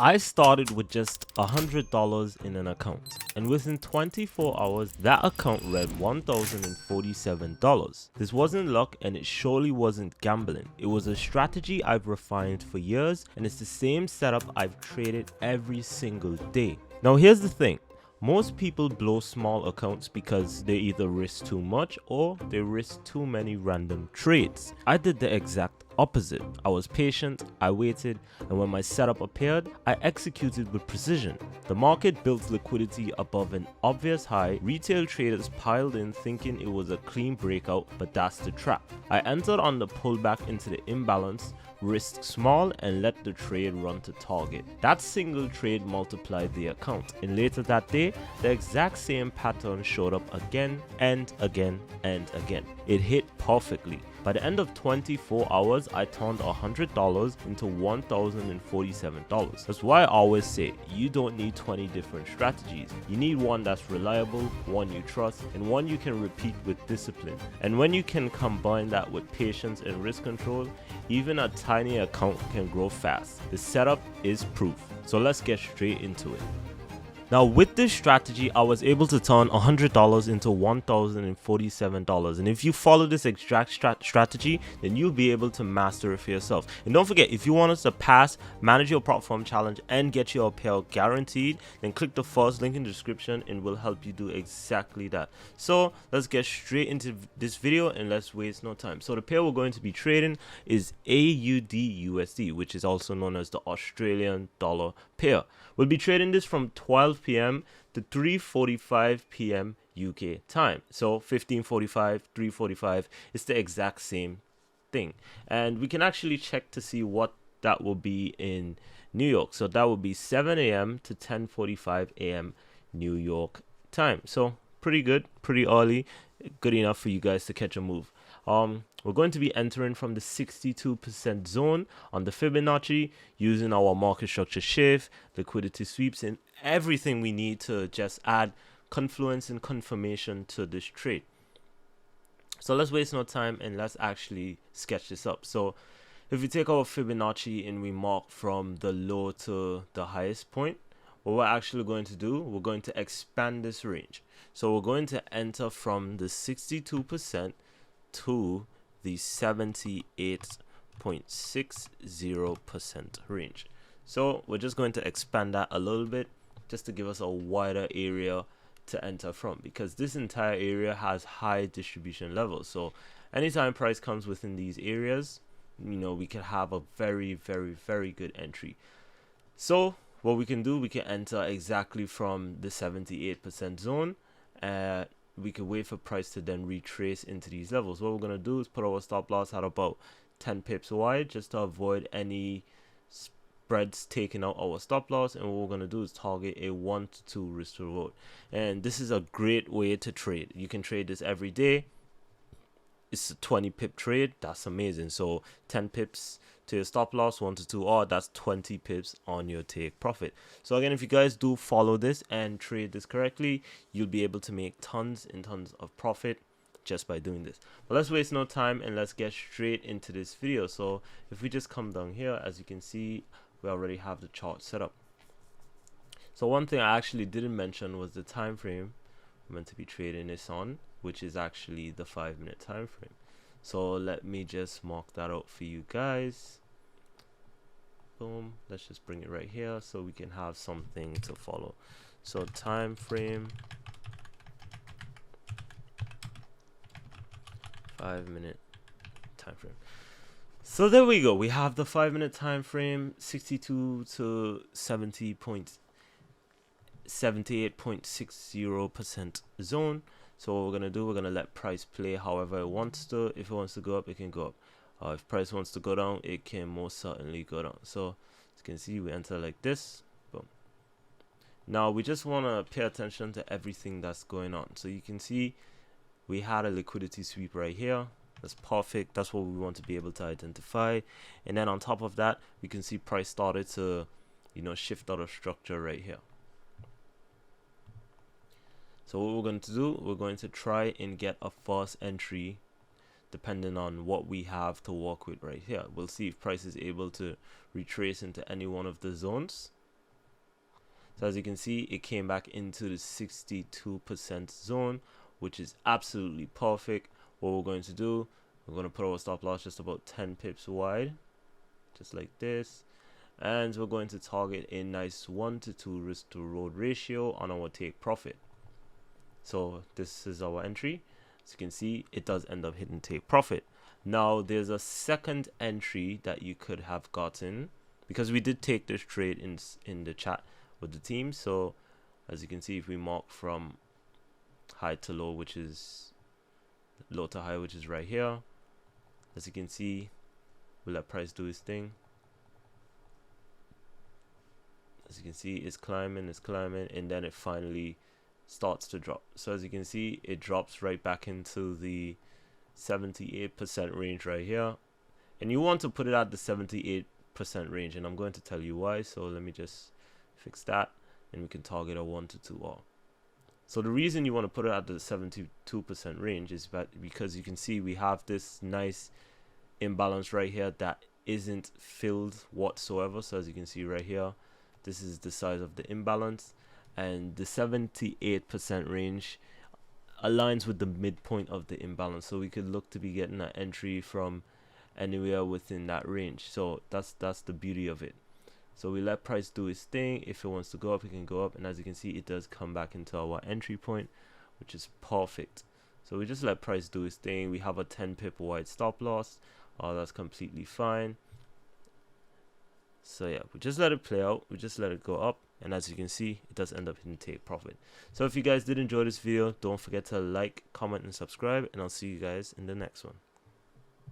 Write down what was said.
I started with just $100 in an account, and within 24 hours, that account read $1,047. This wasn't luck, and it surely wasn't gambling. It was a strategy I've refined for years, and it's the same setup I've traded every single day. Now here's the thing. Most people blow small accounts because they either risk too much or they risk too many random trades. I did the exact opposite. I was patient, I waited, and when my setup appeared, I executed with precision. The market built liquidity above an obvious high. Retail traders piled in thinking it was a clean breakout, but that's the trap. I entered on the pullback into the imbalance, risked small, and let the trade run to target. That single trade multiplied the account, and later that day, the exact same pattern showed up again and again and again. It hit perfectly. By the end of 24 hours, I turned $100 into $1,047. That's why I always say, you don't need 20 different strategies. You need one that's reliable, one you trust, and one you can repeat with discipline. And when you can combine that with patience and risk control, even a tiny account can grow fast. The setup is proof. So let's get straight into it. Now with this strategy, I was able to turn $100 into $1,047, and if you follow this exact strategy, then you'll be able to master it for yourself. And don't forget, if you want us to pass, manage your platform challenge, and get your payout guaranteed, then click the first link in the description and we'll help you do exactly that. So let's get straight into this video and let's waste no time. So the pair we're going to be trading is AUD/USD, which is also known as the Australian dollar pair. We'll be trading this from 12 p.m. to 3:45 p.m. UK time. So 15:45, 3:45, it's the exact same thing. And we can actually check to see what that will be in New York. So that would be 7 a.m. to 10:45 a.m. New York time. So pretty good, pretty early, good enough for you guys to catch a move. We're going to be entering from the 62% zone on the Fibonacci using our market structure shift, liquidity sweeps, and everything we need to just add confluence and confirmation to this trade. So let's waste no time and let's actually sketch this up. So if we take our Fibonacci and we mark from the low to the highest point, what we're actually going to do, we're going to expand this range. So we're going to enter from the 62% to the 78.60% range. So we're just going to expand that a little bit just to give us a wider area to enter from, because this entire area has high distribution levels. So anytime price comes within these areas, we can have a very, very, very good entry. So what we can do, we can enter exactly from the 78% zone. We can wait for price to then retrace into these levels. What we're going to do is put our stop loss at about 10 pips wide just to avoid any spreads taking out our stop loss. And what we're going to do is target a 1 to 2 risk to reward. And this is a great way to trade. You can trade this every day. It's a 20 pip trade. That's amazing. So 10 pips to your stop loss, 1 to 2, or that's 20 pips on your take profit. So again, if you guys do follow this and trade this correctly, you'll be able to make tons and tons of profit just by doing this. But let's waste no time and let's get straight into this video. So if we just come down here, as you can see, we already have the chart set up. So one thing I actually didn't mention was the time frame I'm meant to be trading this on, which is actually the 5-minute time frame. So let me just mark that out for you guys. Boom. Let's just bring it right here so we can have something to follow. So time frame, 5-minute time frame. So there we go. We have the 5-minute time frame, 62 to 78.60% zone. So what we're going to do, we're going to let price play however it wants to. If it wants to go up, it can go up. If price wants to go down, it can most certainly go down. So as you can see, we enter like this. Boom. Now we just want to pay attention to everything that's going on. So you can see we had a liquidity sweep right here. That's perfect. That's what we want to be able to identify. And then on top of that, we can see price started to, shift out of structure right here. So what we're going to do, we're going to try and get a first entry depending on what we have to work with right here. We'll see if price is able to retrace into any one of the zones. So as you can see, it came back into the 62% zone, which is absolutely perfect. What we're going to do, we're going to put our stop loss just about 10 pips wide, just like this. And we're going to target a nice 1 to 2 risk to reward ratio on our take profit. So this is our entry. As you can see, it does end up hitting take profit. Now there's a second entry that you could have gotten, because we did take this trade in the chat with the team. So as you can see, if we mark from high to low, which is low to high, which is right here, as you can see, we'll let price do its thing. As you can see, it's climbing, and then it finally starts to drop. So as you can see, it drops right back into the 78% range right here, and you want to put it at the 78% range, and I'm going to tell you why. So let me just fix that, and we can target a 1 to 2 R. So the reason you want to put it at the 72% range is because you can see we have this nice imbalance right here that isn't filled whatsoever. So as you can see right here, this is the size of the imbalance, and the 78% range aligns with the midpoint of the imbalance. So we could look to be getting an entry from anywhere within that range. So that's the beauty of it. So we let price do its thing. If it wants to go up, it can go up, and as you can see, it does come back into our entry point, which is perfect. So we just let price do its thing. We have a 10 pip wide stop loss. That's completely fine. So yeah, we just let it play out, we just let it go up, and as you can see, it does end up hitting take profit. So if you guys did enjoy this video, don't forget to like, comment, and subscribe, and I'll see you guys in the next one.